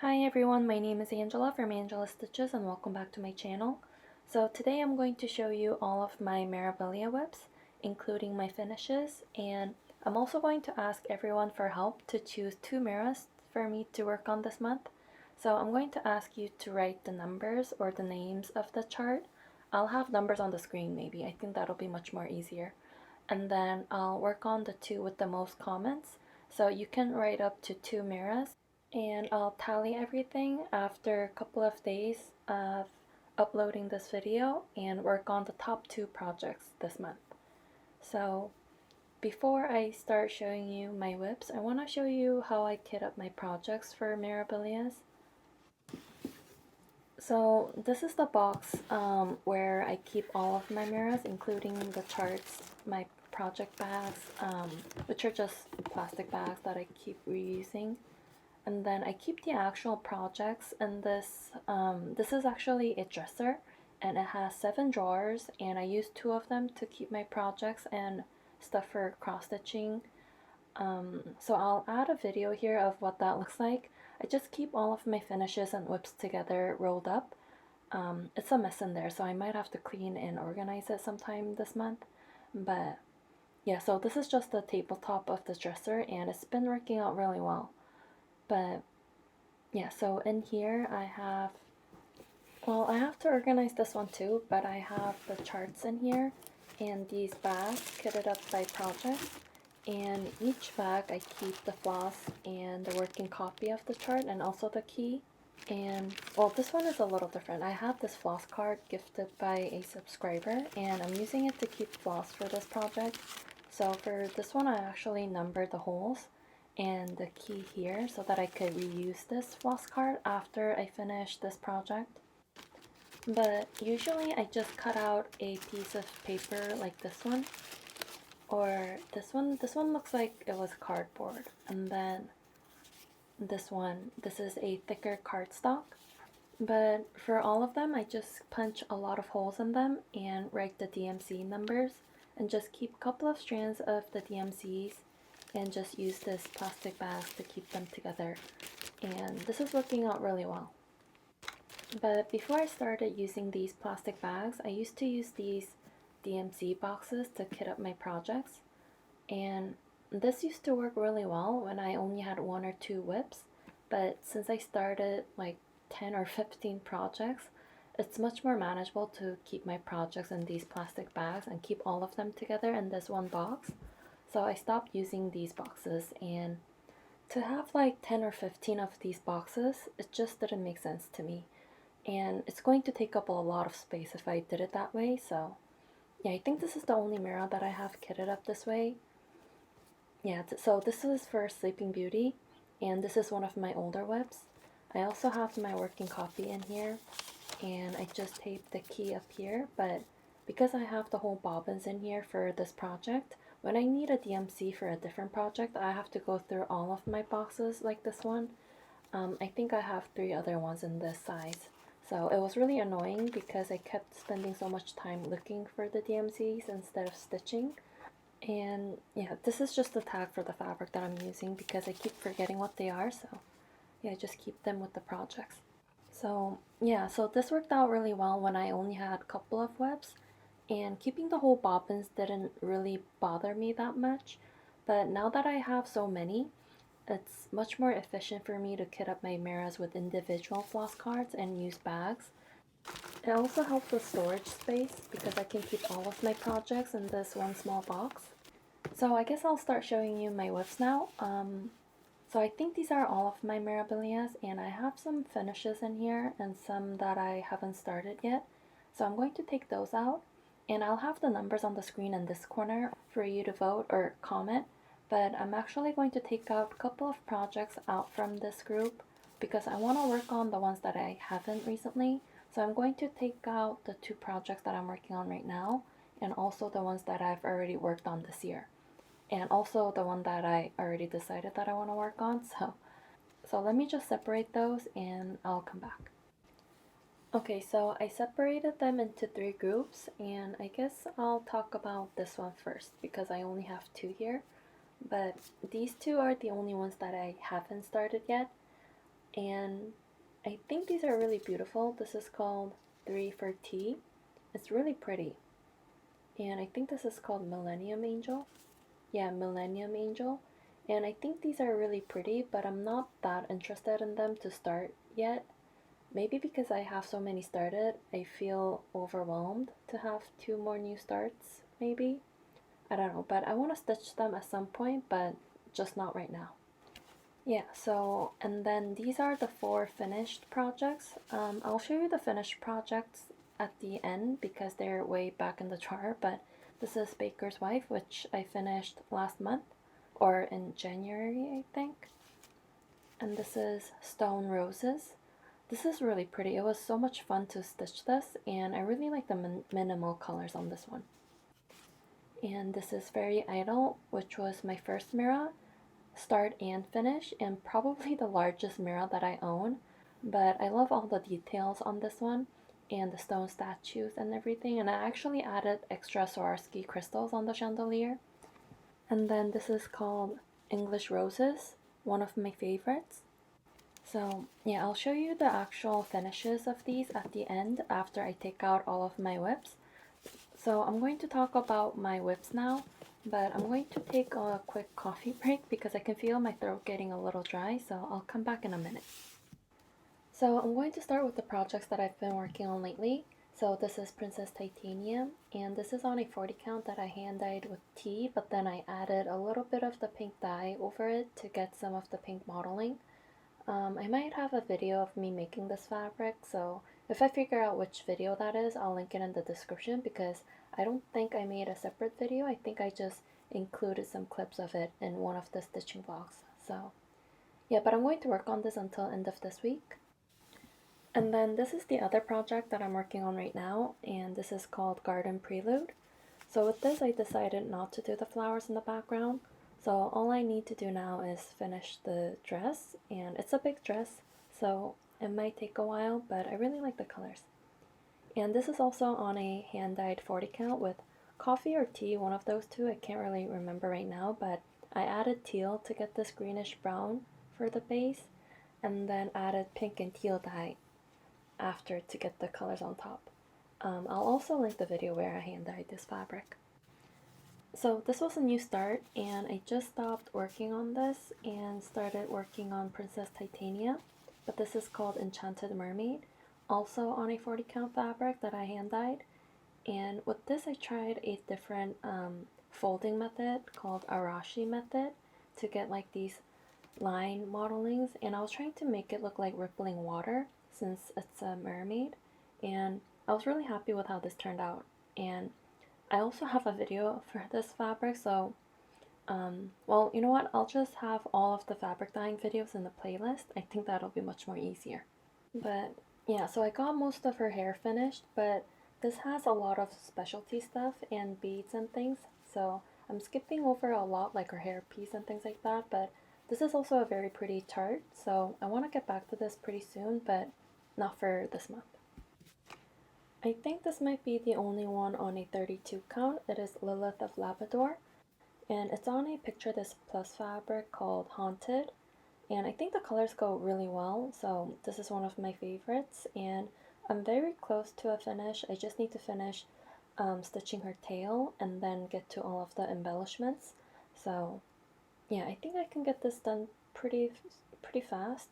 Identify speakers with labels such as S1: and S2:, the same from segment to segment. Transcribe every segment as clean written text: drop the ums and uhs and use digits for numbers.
S1: Hi everyone, my name is Angela from Angela Stitches and welcome back to my channel. So today I'm going to show you all of my Mirabilia webs, including my finishes, and I'm also going to ask everyone for help to choose 2 mirrors for me to work on this month. So I'm going to ask you to write the numbers or the names of the chart. I'll have numbers on the screen maybe, I think that'll be much more easier. And then I'll work on the 2 with the most comments. So you can write up to 2 mirrors and I'll tally everything after a couple of days of uploading this video and work on the top 2 projects this month. So before I start showing you my whips, I want to show you how I kit up my projects for Mirabilias. So this is the box where I keep all of my mirrors, including the charts, my project bags, which are just plastic bags that I keep reusing. And then I keep the actual projects in this. This is actually a dresser, and it has 7 drawers, and I use 2 of them to keep my projects and stuff for cross stitching. So I'll add a video here of what that looks like. I just keep all of my finishes and whips together rolled up. It's a mess in there, so I might have to clean and organize it sometime this month. But yeah, so this is just the tabletop of the dresser, and it's been working out really well. But yeah, so in here I have, well, I have to organize this one too, but I have the charts in here and these bags kitted up by project. And each bag I keep the floss and the working copy of the chart and also the key. And well, this one is a little different. I have this floss card gifted by a subscriber and I'm using it to keep floss for this project. So for this one I actually numbered the holes and the key here so that I could reuse this floss card after I finish this project. But usually I just cut out a piece of paper like this one, or this one looks like it was cardboard, and then this is a thicker cardstock. But for all of them I just punch a lot of holes in them and write the DMC numbers and just keep a couple of strands of the DMCs and just use this plastic bag to keep them together, and this is working out really well. But before I started using these plastic bags, I used to use these DMC boxes to kit up my projects, and this used to work really well when I only had 1 or 2 whips, but since I started like 10 or 15 projects, it's much more manageable to keep my projects in these plastic bags and keep all of them together in this one box. So I stopped using these boxes, and to have like 10 or 15 of these boxes, it just didn't make sense to me. And it's going to take up a lot of space if I did it that way, so yeah, I think this is the only mirror that I have kitted up this way. Yeah, so this is for Sleeping Beauty, and this is one of my older webs. I also have my working copy in here, and I just taped the key up here, but because I have the whole bobbins in here for this project, when I need a DMC for a different project, I have to go through all of my boxes like this one. I think I have 3 other ones in this size. So it was really annoying because I kept spending so much time looking for the DMCs instead of stitching. And yeah, this is just the tag for the fabric that I'm using because I keep forgetting what they are, so yeah, just keep them with the projects. So yeah, so this worked out really well when I only had a couple of webs, and keeping the whole bobbins didn't really bother me that much. But now that I have so many, it's much more efficient for me to kit up my mirrors with individual floss cards and use bags. It also helps with storage space because I can keep all of my projects in this one small box. So I guess I'll start showing you my whips now. So I think these are all of my Mirabilias, and I have some finishes in here and some that I haven't started yet. So I'm going to take those out, and I'll have the numbers on the screen in this corner for you to vote or comment. But I'm actually going to take out a couple of projects out from this group because I want to work on the ones that I haven't recently. So I'm going to take out the 2 projects that I'm working on right now, and also the ones that I've already worked on this year, and also the one that I already decided that I want to work on. So let me just separate those and I'll come back. Okay, so I separated them into 3 groups, and I guess I'll talk about this one first because I only have 2 here. But these 2 are the only ones that I haven't started yet. and I think these are really beautiful. This is called 3 for Tea. It's really pretty. And I think this is called Millennium Angel. Yeah, Millennium Angel. And I think these are really pretty, but I'm not that interested in them to start yet. Maybe because I have so many started, I feel overwhelmed to have 2 more new starts, maybe. I don't know, but I want to stitch them at some point, but just not right now. Yeah, so, and then these are the 4 finished projects. I'll show you the finished projects at the end because they're way back in the jar, but this is Baker's Wife, which I finished last month, or in January, I think. And this is Stone Roses. This is really pretty. It was so much fun to stitch this, and I really like the minimal colors on this one. And this is Very Idle, which was my first mirror, start and finish, and probably the largest mirror that I own. But I love all the details on this one, and the stone statues and everything, and I actually added extra Swarovski crystals on the chandelier. And then this is called English Roses, one of my favorites. So yeah, I'll show you the actual finishes of these at the end after I take out all of my whips. So I'm going to talk about my whips now, but I'm going to take a quick coffee break because I can feel my throat getting a little dry, so I'll come back in a minute. So I'm going to start with the projects that I've been working on lately. So this is Princess Titanium, and this is on a 40 count that I hand dyed with tea, but then I added a little bit of the pink dye over it to get some of the pink modeling. I might have a video of me making this fabric, so if I figure out which video that is, I'll link it in the description because I don't think I made a separate video. I think I just included some clips of it in one of the stitching vlogs. So yeah, but I'm going to work on this until end of this week. And then this is the other project that I'm working on right now, and this is called Garden Prelude. So with this, I decided not to do the flowers in the background. So all I need to do now is finish the dress, and it's a big dress, so it might take a while, but I really like the colors. And this is also on a hand-dyed 40 count with coffee or tea, one of those two. I can't really remember right now, but I added teal to get this greenish brown for the base, and then added pink and teal dye after to get the colors on top. I'll also link the video where I hand-dyed this fabric. So this was a new start, and I just stopped working on this and started working on Princess Titania, but this is called Enchanted Mermaid, also on a 40 count fabric that I hand dyed. And with this I tried a different folding method called Arashi method to get like these line modelings, and I was trying to make it look like rippling water since it's a mermaid, and I was really happy with how this turned out. And I also have a video for this fabric, so well, you know what, I'll just have all of the fabric dyeing videos in the playlist. I think that'll be much more easier. But yeah, so I got most of her hair finished, but this has a lot of specialty stuff and beads and things, so I'm skipping over a lot like her hairpiece and things like that, but this is also a very pretty chart, so I want to get back to this pretty soon, but not for this month. I think this might be the only one on a 32 count. It is Lilith of Labrador, and it's on a Picture This Plus fabric called Haunted, and I think the colors go really well, so this is one of my favorites, and I'm very close to a finish. I just need to finish stitching her tail and then get to all of the embellishments. So yeah, I think I can get this done pretty fast,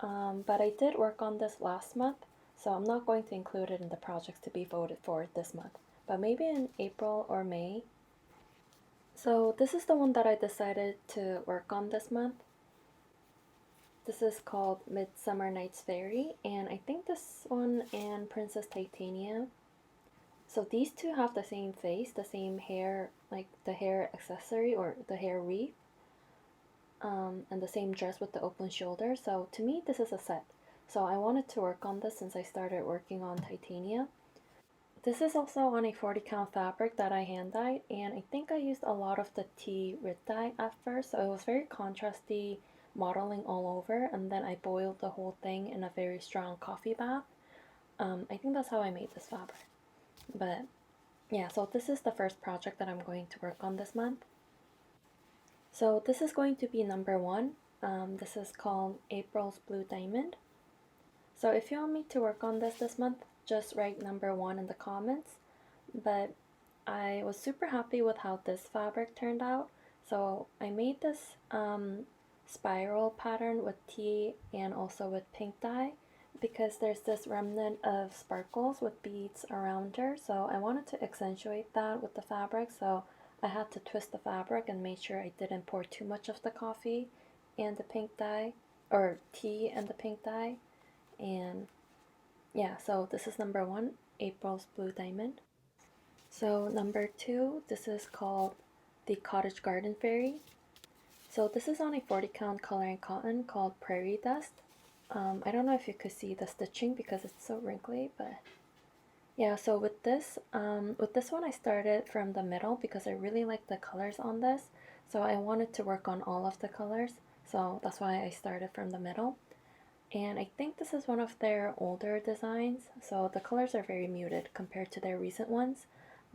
S1: but I did work on this last month, so I'm not going to include it in the projects to be voted for this month, but maybe in April or May. So this is the one that I decided to work on this month. This is called Midsummer Night's Fairy, and I think this one and Princess Titania. So these two have the same face, the same hair, like the hair accessory or the hair wreath, and the same dress with the open shoulder. So to me, this is a set. So I wanted to work on this since I started working on Titania. This is also on a 40 count fabric that I hand dyed, and I think I used a lot of the tea red dye at first, so it was very contrasty modeling all over, and then I boiled the whole thing in a very strong coffee bath. I think that's how I made this fabric. But yeah, so this is the first project that I'm going to work on this month. So this is going to be number 1, This is called April's Blue Diamond. So if you want me to work on this month, just write number 1 in the comments. But I was super happy with how this fabric turned out. So I made this spiral pattern with tea and also with pink dye because there's this remnant of sparkles with beads around her. So I wanted to accentuate that with the fabric. So I had to twist the fabric and make sure I didn't pour too much of the coffee and the pink dye, or tea and the pink dye. And yeah, so this is number 1, April's Blue Diamond. So number 2, this is called the Cottage Garden Fairy. So this is on a 40 count coloring cotton called Prairie Dust. I don't know if you could see the stitching because it's so wrinkly, but yeah, so with this one I started from the middle because I really like the colors on this. So I wanted to work on all of the colors. So that's why I started from the middle. And I think this is one of their older designs. So the colors are very muted compared to their recent ones,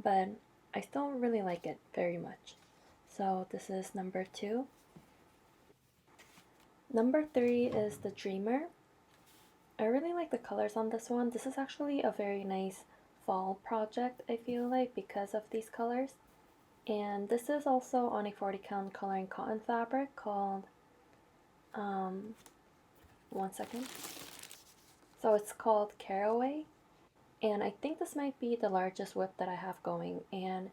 S1: but I still really like it very much. So this is number 2. Number 3 is the Dreamer. I really like the colors on this one. This is actually a very nice fall project, I feel like, because of these colors. And this is also on a 40 count coloring cotton fabric called, one second. So it's called Caraway. And I think this might be the largest whip that I have going, and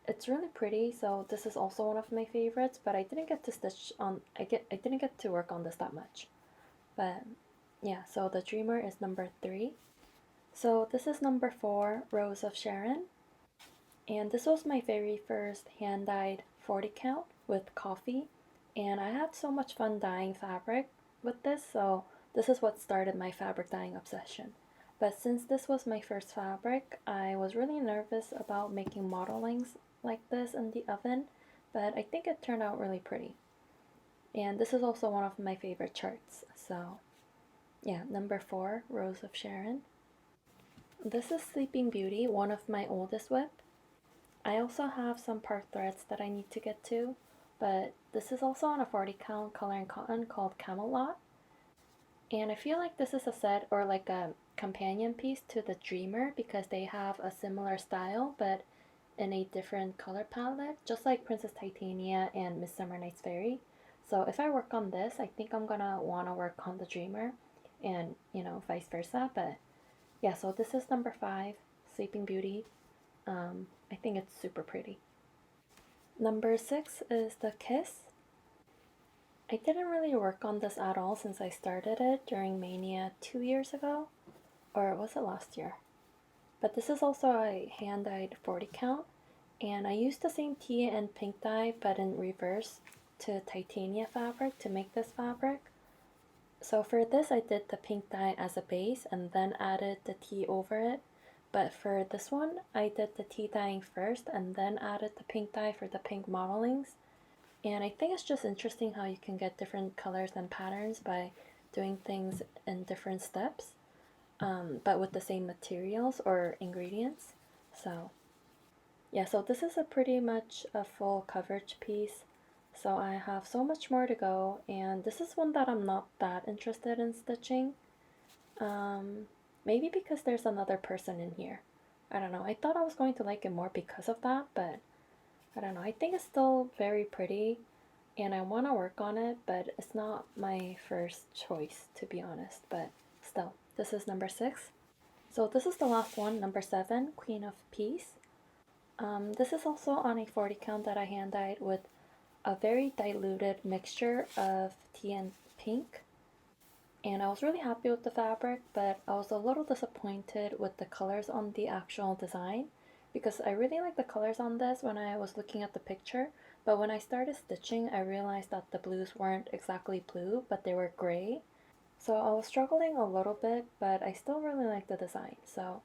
S1: it's really pretty. So this is also one of my favorites, but I didn't get to stitch on, I didn't get to work on this that much. But yeah, so the Dreamer is number 3. So this is number 4, Rose of Sharon. And this was my very first hand-dyed 40 count with coffee. And I had so much fun dyeing fabric with this, so this is what started my fabric dyeing obsession. But since this was my first fabric, I was really nervous about making modelings like this in the oven, but I think it turned out really pretty. And this is also one of my favorite charts, so yeah, number 4, Rose of Sharon. This is Sleeping Beauty, one of my oldest whip. I also have some part threads that I need to get to, but this is also on a 40 count coloring cotton called Camelot. And I feel like this is a set or like a companion piece to the Dreamer because they have a similar style but in a different color palette, just like Princess Titania and Midsummer Night's Fairy. So if I work on this, I think I'm gonna wanna work on the Dreamer and, you know, vice versa. But yeah, so this is number 5, Sleeping Beauty. I think it's super pretty. Number 6 is the Kiss. I didn't really work on this at all since I started it during Mania 2 years ago, or was it last year? But this is also a hand-dyed 40 count, and I used the same tea and pink dye but in reverse to Titania fabric to make this fabric. So for this I did the pink dye as a base and then added the tea over it. But for this one, I did the tea dyeing first and then added the pink dye for the pink modelings. And I think it's just interesting how you can get different colors and patterns by doing things in different steps, but with the same materials or ingredients. So yeah, so this is a pretty much a full coverage piece. So I have so much more to go, and this is one that I'm not that interested in stitching. Maybe because there's another person in here. I don't know. I thought I was going to like it more because of that, but I don't know. I think it's still very pretty and I want to work on it, but it's not my first choice, to be honest. But still, this is number 6. So this is the last one, number 7, Queen of Peace. This is also on a 40 count that I hand dyed with a very diluted mixture of tea and pink. And I was really happy with the fabric, but I was a little disappointed with the colors on the actual design because I really like the colors on this when I was looking at the picture, but when I started stitching I realized that the blues weren't exactly blue, but they were gray. So I was struggling a little bit, but I still really like the design. So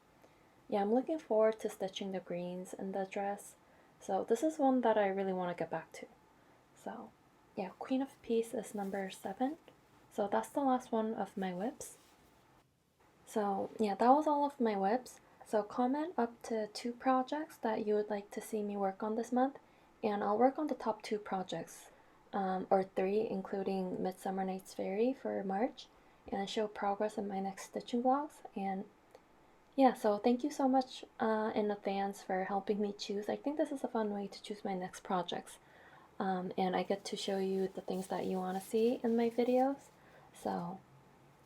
S1: yeah, I'm looking forward to stitching the greens in the dress. So this is one that I really want to get back to. So yeah, Queen of Peace is number 7. So that's the last one of my whips. So yeah, that was all of my whips. So comment up to 2 projects that you would like to see me work on this month, and I'll work on the top 2 projects or 3, including Midsummer Night's Fairy for March, and show progress in my next stitching vlogs. And yeah, so thank you so much in advance for helping me choose. I think this is a fun way to choose my next projects. And I get to show you the things that you want to see in my videos. So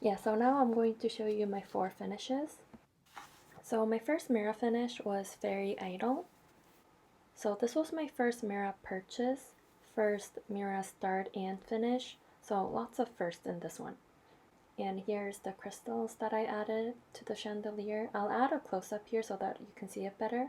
S1: yeah, so now I'm going to show you my 4 finishes. So my first Mira finish was Fairy Idol. So this was my first Mira purchase, first Mira start and finish, so lots of firsts in this one. And here's the crystals that I added to the chandelier. I'll add a close-up here so that you can see it better.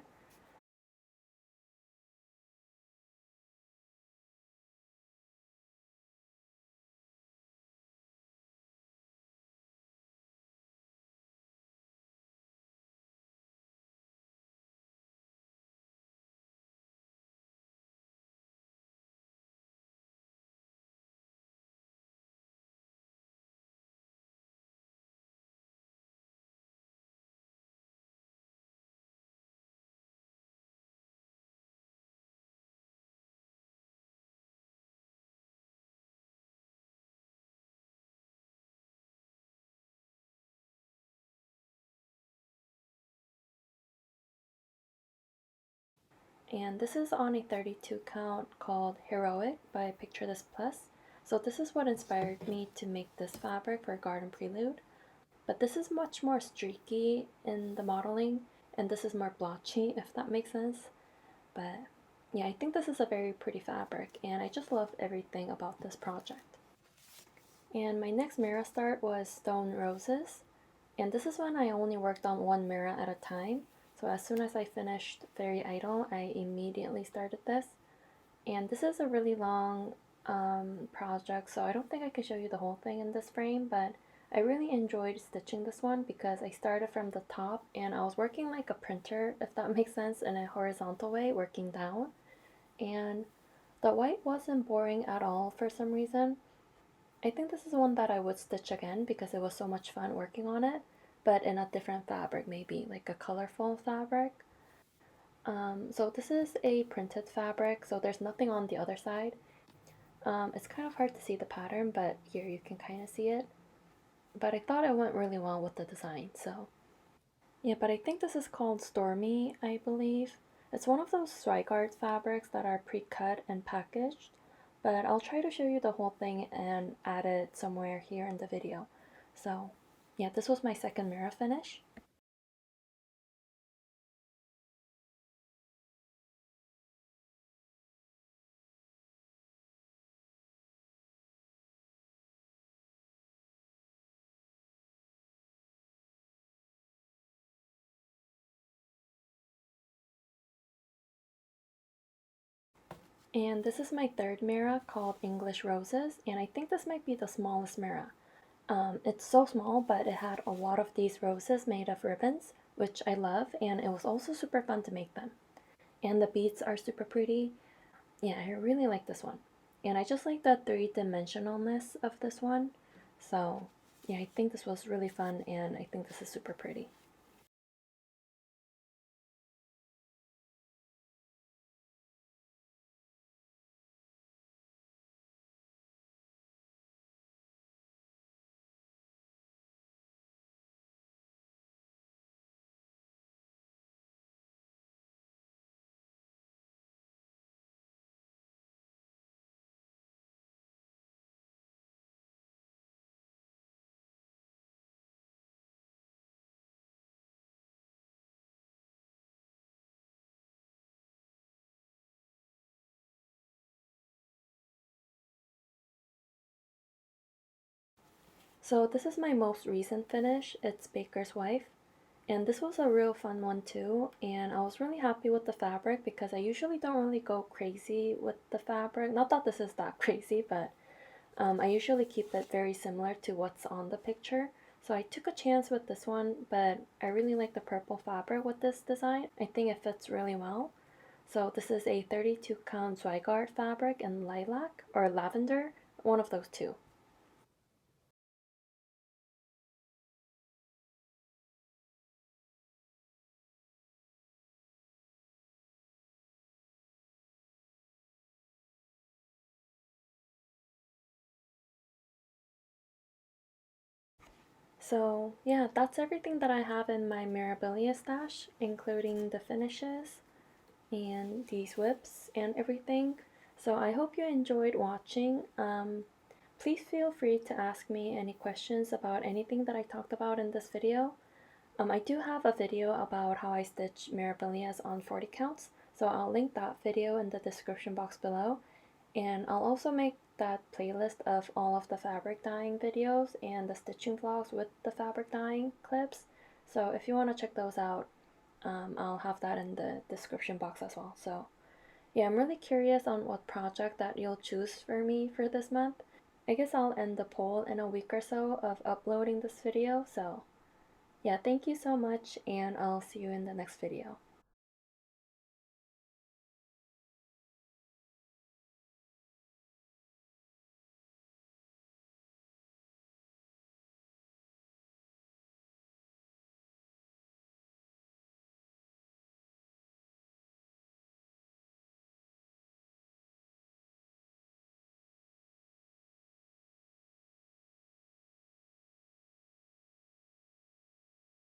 S1: And this is on a 32 count called Heroic by Picture This Plus. So this is what inspired me to make this fabric for Garden Prelude. But this is much more streaky in the modeling, and this is more blotchy, if that makes sense. But yeah, I think this is a very pretty fabric, and I just love everything about this project. And my next Mira start was Stone Roses, and this is when I only worked on one Mira at a time. So as soon as I finished Fairy Idol, I immediately started this. And this is a really long project, so I don't think I can show you the whole thing in this frame, but I really enjoyed stitching this one because I started from the top and I was working like a printer, if that makes sense, in a horizontal way, working down. And the white wasn't boring at all for some reason. I think this is one that I would stitch again because it was so much fun working on it, but in a different fabric, maybe like a colorful fabric. So this is a printed fabric, so there's nothing on the other side. It's kind of hard to see the pattern, but here you can kind of see it. But I thought it went really well with the design, so. Yeah, but I think this is called Stormy, I believe. It's one of those Swigart fabrics that are pre-cut and packaged, but I'll try to show you the whole thing and add it somewhere here in the video. So yeah, this was my second Mira finish. And this is my third Mira called English Roses, and I think this might be the smallest Mira. It's so small, but it had a lot of these roses made of ribbons, which I love, and it was also super fun to make them. And the beads are super pretty. Yeah, I really like this one. And I just like the three-dimensionalness of this one. So yeah, I think this was really fun, and I think this is super pretty. So this is my most recent finish. It's Baker's Wife. And this was a real fun one too, and I was really happy with the fabric because I usually don't really go crazy with the fabric. Not that this is that crazy, but I usually keep it very similar to what's on the picture. So I took a chance with this one, but I really like the purple fabric with this design. I think it fits really well. So this is a 32 count Zweigart fabric in lilac or lavender, one of those two. So yeah, that's everything that I have in my Mirabilia stash, including the finishes and these whips and everything. So I hope you enjoyed watching. Please feel free to ask me any questions about anything that I talked about in this video. I do have a video about how I stitch Mirabilias on 40 counts, so I'll link that video in the description box below. And I'll also make that playlist of all of the fabric dyeing videos and the stitching vlogs with the fabric dyeing clips. So if you want to check those out, I'll have that in the description box as well. So yeah, I'm really curious on what project that you'll choose for me for this month. I guess I'll end the poll in a week or so of uploading this video. So yeah, thank you so much, and I'll see you in the next video.